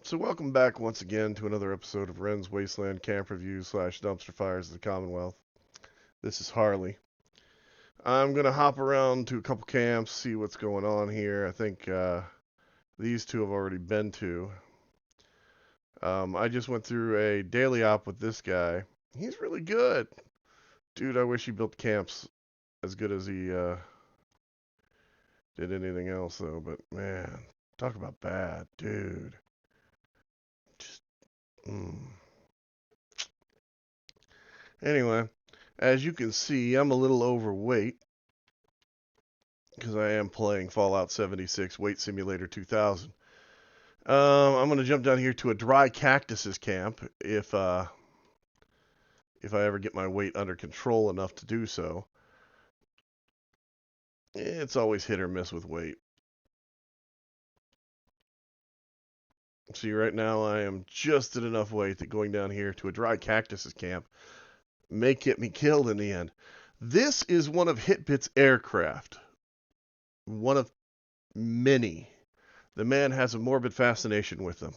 So welcome back once again to another episode of Wren's Wasteland Camp Reviews / Dumpster Fires of the Commonwealth. This is Harley. I'm going to hop around to a couple camps, see what's going on here. I think these two I've already been to. I just went through a daily op with this guy. He's really good. Dude, I wish he built camps as good as he did anything else, though. But man, talk about bad, dude. Just, mm. Anyway, as you can see, I'm a little overweight because I am playing Fallout 76 Weight Simulator 2000. I'm going to jump down here to a dry cactuses camp if I ever get my weight under control enough to do so. It's always hit or miss with weight. See, right now I am just at enough weight that going down here to a dry cactuses camp may get me killed in the end. This is one of Hitbit's aircraft. One of many. The man has a morbid fascination with them.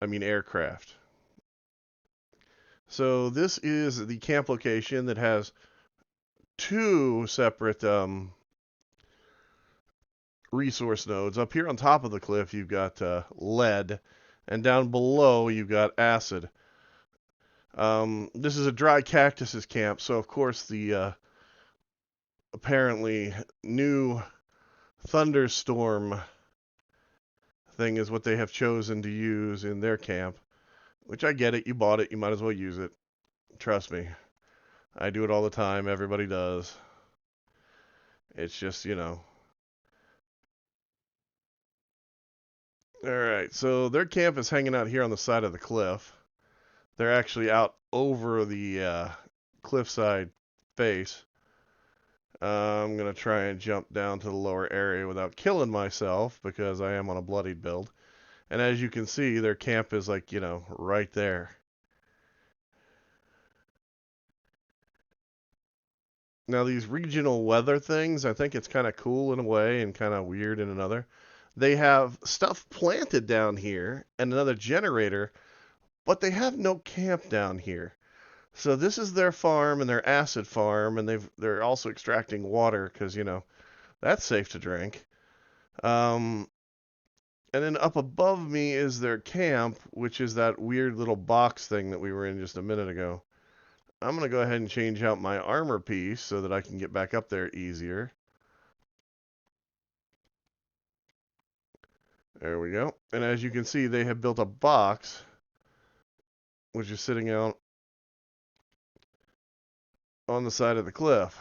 I mean aircraft. So this is the camp location that has two separate resource nodes. Up here on top of the cliff, you've got lead, and down below, you've got acid. This is a dry cactuses camp, so of course the apparently new thunderstorm thing is what they have chosen to use in their camp. Which I get it, you bought it, you might as well use it. Trust me. I do it all the time, everybody does. It's just, Alright, so their camp is hanging out here on the side of the cliff. They're actually out over the cliffside face. I'm going to try and jump down to the lower area without killing myself because I am on a bloodied build. And as you can see, their camp is like, right there. Now, these regional weather things, I think it's kind of cool in a way and kind of weird in another. They have stuff planted down here and another generator, but they have no camp down here. So this is their farm and their acid farm, and they're also extracting water because, that's safe to drink. And then up above me is their camp, which is that weird little box thing that we were in just a minute ago. I'm going to go ahead and change out my armor piece so that I can get back up there easier. There we go. And as you can see, they have built a box, which is sitting out on the side of the cliff.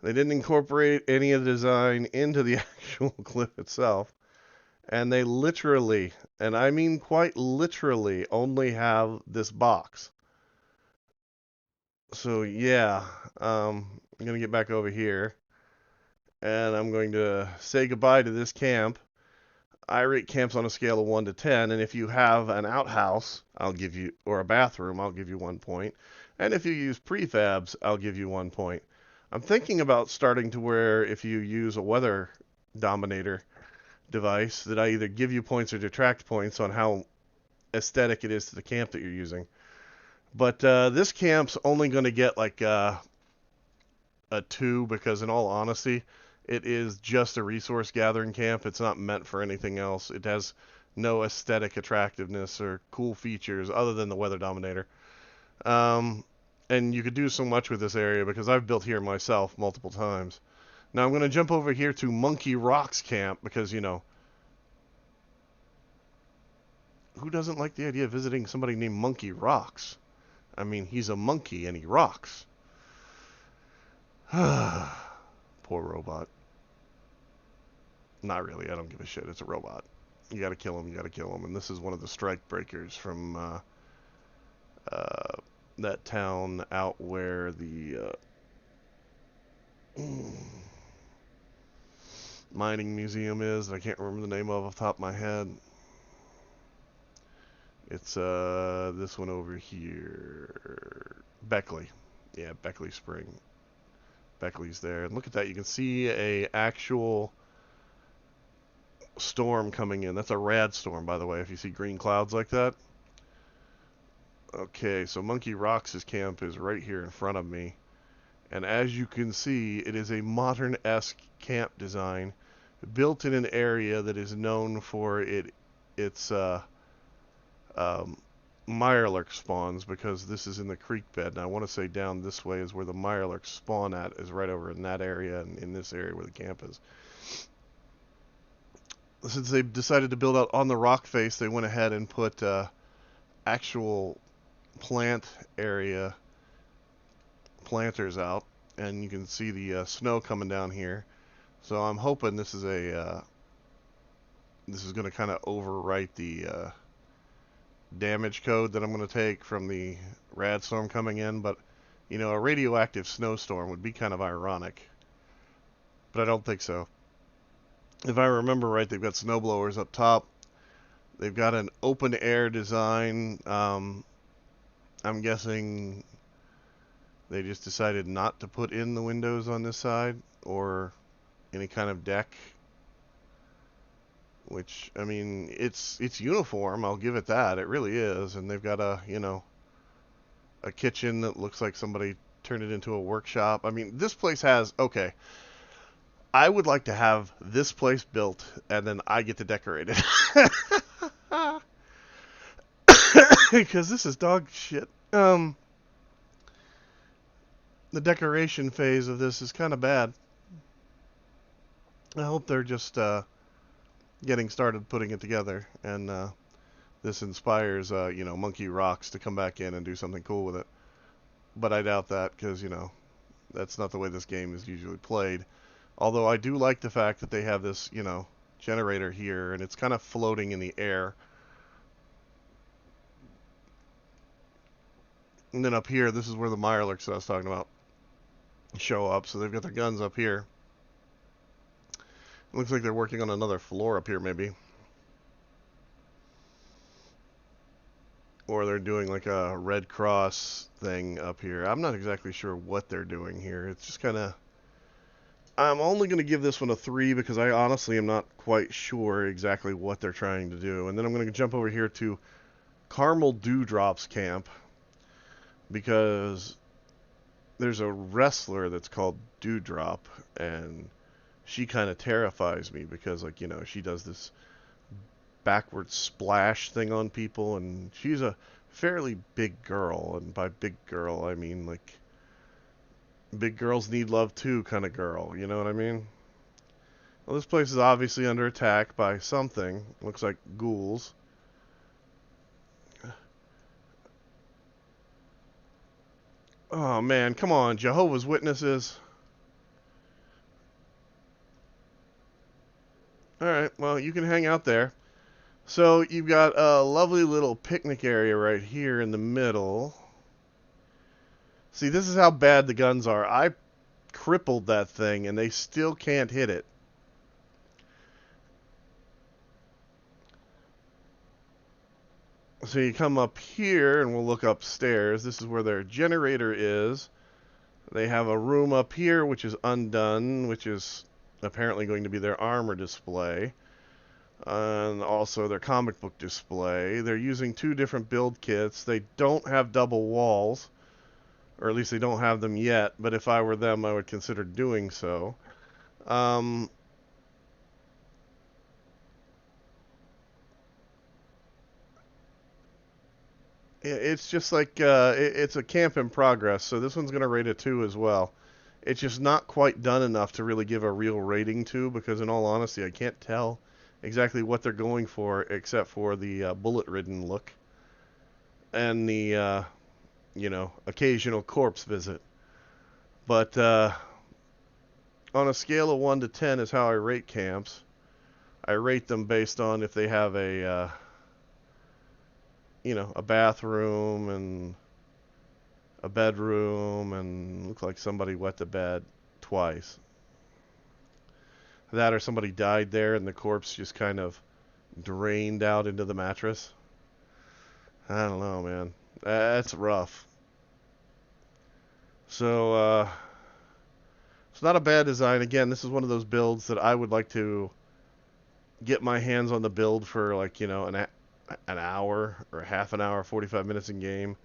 They didn't incorporate any of the design into the actual cliff itself. And they literally, and I mean quite literally, only have this box. So yeah, I'm going to get back over here. And I'm going to say goodbye to this camp. I rate camps on a scale of 1 to 10, and if you have an outhouse, I'll give you, or a bathroom, I'll give you 1 point. And if you use prefabs, I'll give you 1 point. I'm thinking about starting to where if you use a weather dominator device, that I either give you points or detract points on how aesthetic it is to the camp that you're using. But this camp's only going to get like a 2 because, in all honesty, it is just a resource gathering camp. It's not meant for anything else. It has no aesthetic attractiveness or cool features other than the weather dominator. And you could do so much with this area because I've built here myself multiple times. Now I'm going to jump over here to Monkey Rocks camp because, who doesn't like the idea of visiting somebody named Monkey Rocks? I mean, he's a monkey and he rocks. Poor robot. Not really. I don't give a shit. It's a robot. You gotta kill him. You gotta kill him. And this is one of the strike breakers from that town out where the mining museum is that I can't remember the name of off the top of my head. It's this one over here. Beckley. Yeah, Beckley Spring. Beckley's there. And look at that. You can see a actual storm coming in. That's a rad storm, by the way, if you see green clouds like that. Okay, so Monkey Rocks' camp is right here in front of me. And as you can see, it is a modern-esque camp design built in an area that is known for its um, mirelurk spawns, because this is in the creek bed. And I want to say down this way is where the mirelurks spawn at, is right over in that area and in this area where the camp is. Since they decided to build out on the rock face, they went ahead and put actual plant area planters out, and you can see the snow coming down here. So I'm hoping this is a this is going to kind of overwrite the damage code that I'm going to take from the rad storm coming in. But you know, a radioactive snowstorm would be kind of ironic, but I don't think so. If I remember right, they've got snowblowers up top. They've got an open air design. I'm guessing they just decided not to put in the windows on this side or any kind of deck. Which, I mean, it's uniform. I'll give it that. It really is. And they've got a, you know, a kitchen that looks like somebody turned it into a workshop. I mean, this place has, okay, I would like to have this place built, and then I get to decorate it. Because this is dog shit. The decoration phase of this is kind of bad. I hope they're just getting started putting it together, and this inspires, you know, Monkey Rocks to come back in and do something cool with it. But I doubt that, because, you know, that's not the way this game is usually played. Although I do like the fact that they have this, you know, generator here, and it's kind of floating in the air. And then up here, this is where the mirelurks that I was talking about show up. So they've got their guns up here. It looks like they're working on another floor up here, maybe. Or they're doing like a Red Cross thing up here. I'm not exactly sure what they're doing here. It's just kind of... I'm only going to give this one a 3 because I honestly am not quite sure exactly what they're trying to do. And then I'm going to jump over here to Caramel Dewdrop's camp, because there's a wrestler that's called Dewdrop, and she kind of terrifies me because, like, you know, she does this backward splash thing on people, and she's a fairly big girl, and by big girl I mean like big girls need love too kind of girl, you know what I mean? Well, this place is obviously under attack by something. Looks like ghouls. Oh man, come on, Jehovah's Witnesses. Alright, well, you can hang out there. So you've got a lovely little picnic area right here in the middle. See, this is how bad the guns are. I crippled that thing, and they still can't hit it. So you come up here, and we'll look upstairs. This is where their generator is. They have a room up here, which is undone, which is apparently going to be their armor display. And also their comic book display. They're using 2 different build kits. They don't have double walls. Or at least they don't have them yet, but if I were them, I would consider doing so. It's just like, it's a camp in progress, so this one's going to rate a 2 as well. It's just not quite done enough to really give a real rating to, because in all honesty, I can't tell exactly what they're going for, except for the bullet-ridden look. And the, you know, occasional corpse visit. But on a scale of 1 to 10 is how I rate camps. I rate them based on if they have a, you know, a bathroom and a bedroom, and look like somebody wet the bed twice. That or somebody died there and the corpse just kind of drained out into the mattress. I don't know, man. That's rough. So, it's not a bad design. Again, this is one of those builds that I would like to get my hands on the build for like an hour or half an hour, 45 minutes in game,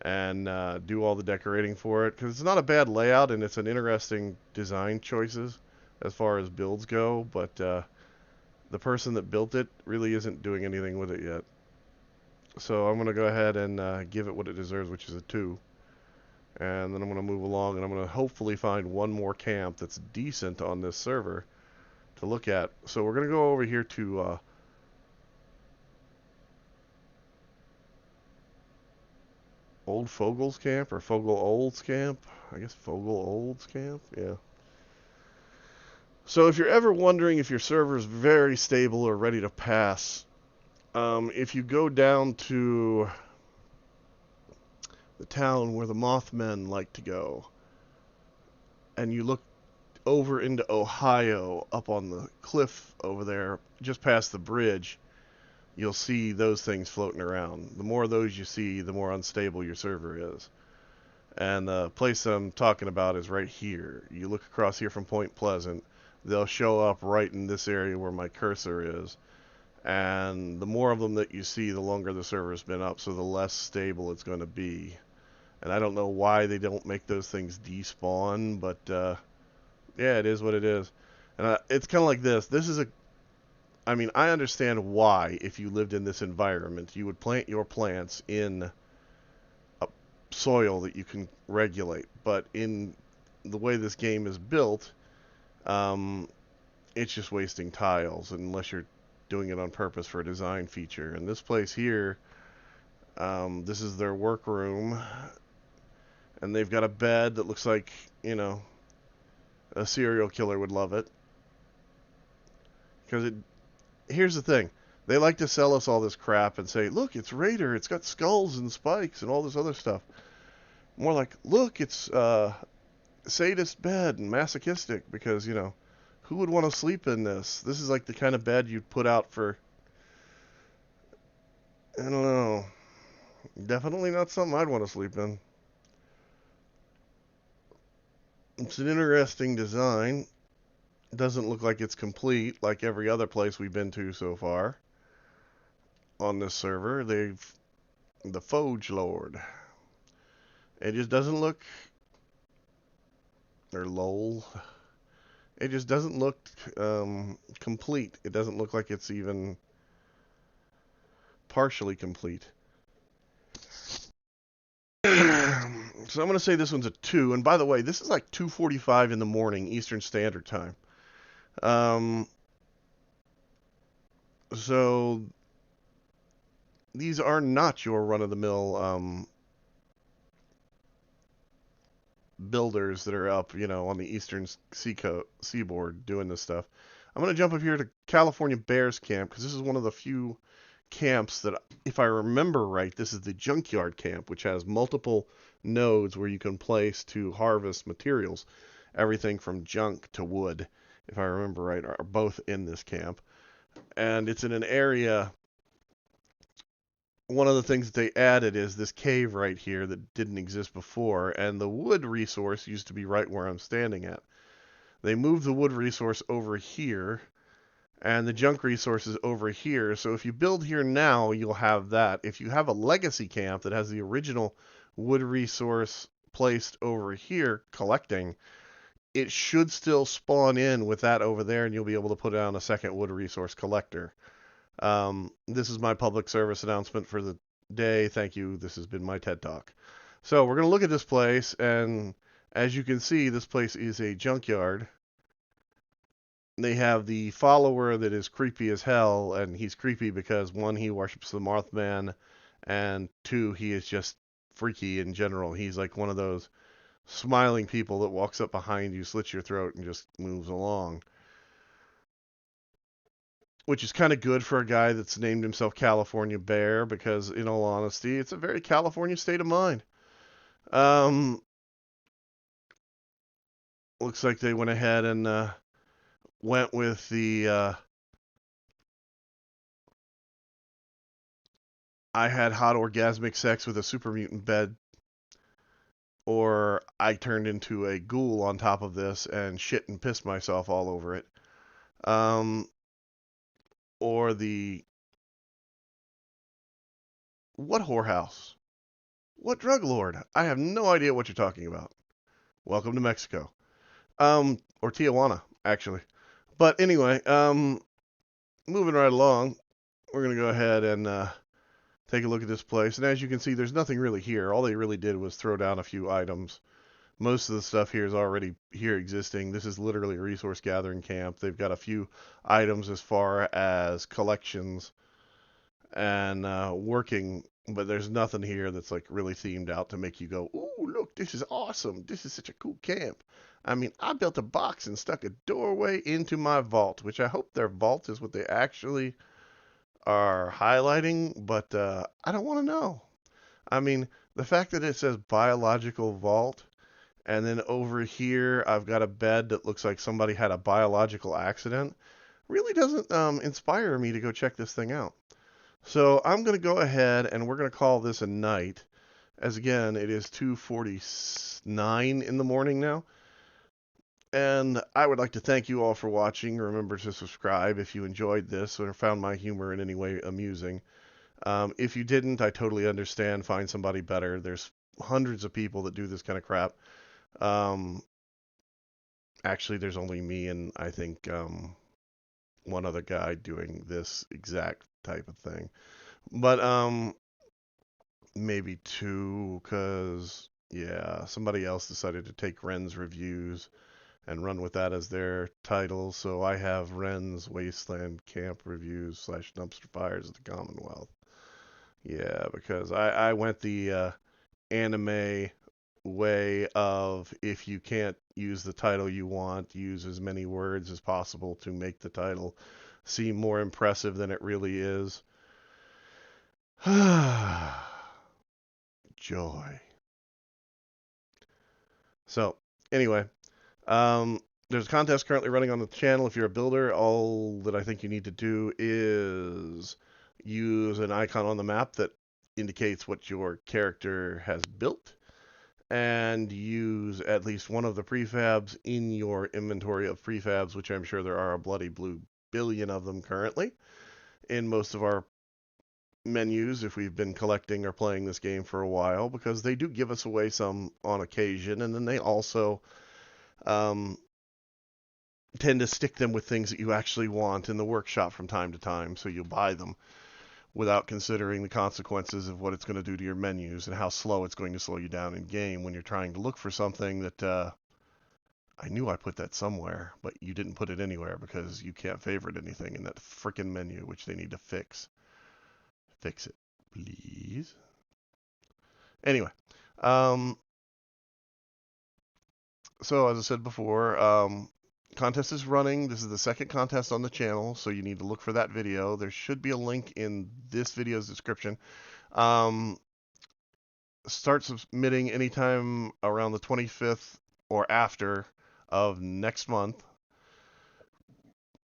and do all the decorating for it because it's not a bad layout and it's an interesting design choices as far as builds go. But the person that built it really isn't doing anything with it yet. So I'm gonna go ahead and give it what it deserves, which is a 2. And then I'm gonna move along and I'm gonna hopefully find one more camp that's decent on this server to look at. So we're gonna go over here to Old Fogel's camp or Fogel Old's camp. I guess Fogel Old's camp. Yeah. So if you're ever wondering if your server is very stable or ready to pass, if you go down to the town where the Mothmen like to go, and you look over into Ohio, up on the cliff over there, just past the bridge, you'll see those things floating around. The more of those you see, the more unstable your server is. And the place I'm talking about is right here. You look across here from Point Pleasant, they'll show up right in this area where my cursor is. And the more of them that you see, the longer the server's been up, so the less stable it's going to be. And I don't know why they don't make those things despawn, but yeah, it is what it is. And it's kind of like this. I mean, I understand why, if you lived in this environment, you would plant your plants in a soil that you can regulate. But in the way this game is built, it's just wasting tiles unless you're doing it on purpose for a design feature. And this place here, this is their workroom, and they've got a bed that looks like, a serial killer would love it. Because here's the thing. They like to sell us all this crap and say, look, it's Raider, it's got skulls and spikes and all this other stuff. More like, look, it's sadist bed and masochistic because, who would want to sleep in this? This is like the kind of bed you'd put out for, I don't know, definitely not something I'd want to sleep in. It's an interesting design. Doesn't look like it's complete like every other place we've been to so far on this server. The Foge Lord. It just doesn't look, or lol. It just doesn't look complete. It doesn't look like it's even partially complete. So I'm going to say this one's a 2. And by the way, this is like 2:45 in the morning Eastern Standard Time. So these are not your run-of-the-mill builders that are up, on the eastern seaboard doing this stuff. I'm going to jump up here to California Bears Camp because this is one of the few camps that, if I remember right, this is the junkyard camp, which has multiple nodes where you can place to harvest materials. Everything from junk to wood, if I remember right, are both in this camp. And it's in an area. One of the things that they added is this cave right here that didn't exist before, and the wood resource used to be right where I'm standing at. They moved the wood resource over here, and the junk resource is over here. So if you build here now, you'll have that. If you have a legacy camp that has the original wood resource placed over here collecting, it should still spawn in with that over there, and you'll be able to put down a second wood resource collector. This is my public service announcement for the day. Thank you. This has been my TED Talk. So we're going to look at this place, and as you can see, this place is a junkyard. They have the follower that is creepy as hell, and he's creepy because, 1, he worships the Mothman, and 2, he is just freaky in general. He's like one of those smiling people that walks up behind you, slits your throat, and just moves along. Which is kind of good for a guy that's named himself California Bear, because in all honesty, it's a very California state of mind. Looks like they went ahead and went with the I had hot orgasmic sex with a super mutant bed, or I turned into a ghoul on top of this and shit and pissed myself all over it. or the what whorehouse? What drug lord? I have no idea what you're talking about. Welcome to Mexico. Or Tijuana, actually. But anyway, moving right along, we're gonna go ahead and take a look at this place. And as you can see, there's nothing really here. All they really did was throw down a few items. Most of the stuff here is already here existing. This is literally a resource gathering camp. They've got a few items as far as collections and working, but there's nothing here that's like really themed out to make you go, "Ooh, look, this is awesome. This is such a cool camp." I mean, I built a box and stuck a doorway into my vault, which I hope their vault is what they actually are highlighting, but I don't want to know. I mean, the fact that it says biological vault, and then over here I've got a bed that looks like somebody had a biological accident, really doesn't inspire me to go check this thing out. So I'm going to go ahead and we're going to call this a night, as again, it is 2:49 in the morning now. And I would like to thank you all for watching. Remember to subscribe if you enjoyed this or found my humor in any way amusing. If you didn't, I totally understand. Find somebody better. There's hundreds of people that do this kind of crap. Um, Actually, there's only me and I think one other guy doing this exact type of thing. But maybe two, because yeah, somebody else decided to take Ren's reviews and run with that as their title. So I have Ren's Wasteland Camp Reviews / Dumpster Fires of the Commonwealth. Yeah, because I went the anime way of if you can't use the title you want, use as many words as possible to make the title seem more impressive than it really is. Joy. So, anyway, there's a contest currently running on the channel. If you're a builder, all that I think you need to do is use an icon on the map that indicates what your character has built and use at least one of the prefabs in your inventory of prefabs, which I'm sure there are a bloody blue billion of them currently in most of our menus if we've been collecting or playing this game for a while, because they do give us away some on occasion, and then they also um, tend to stick them with things that you actually want in the workshop from time to time, so you'll buy them without considering the consequences of what it's going to do to your menus and how slow it's going to slow you down in game when you're trying to look for something that I knew I put that somewhere, but you didn't put it anywhere because you can't favorite anything in that frickin' menu, which they need to fix. Fix it, please. Anyway, um, so as I said before, contest is running. This is the second contest on the channel, so you need to look for that video. There should be a link in this video's description. Start submitting anytime around the 25th or after of next month,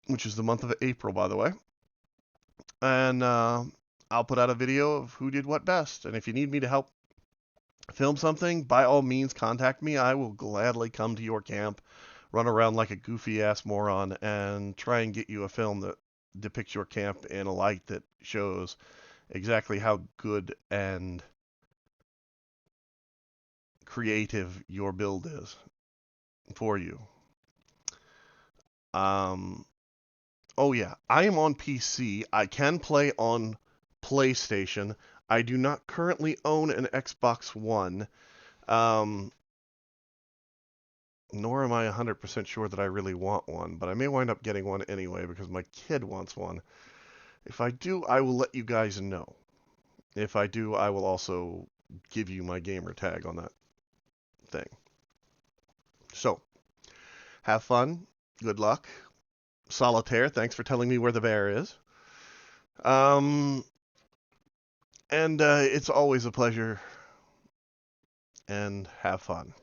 which is the month of April, by the way. And I'll put out a video of who did what best. And if you need me to help film something, by all means, contact me. I will gladly come to your camp, run around like a goofy-ass moron, and try and get you a film that depicts your camp in a light that shows exactly how good and creative your build is for you. Oh yeah, I am on PC. I can play on PlayStation. I do not currently own an Xbox One. Nor am I 100% sure that I really want one, but I may wind up getting one anyway because my kid wants one. If I do, I will let you guys know. If I do, I will also give you my gamer tag on that thing. So, have fun. Good luck. Solitaire, thanks for telling me where the bear is. And it's always a pleasure. And have fun.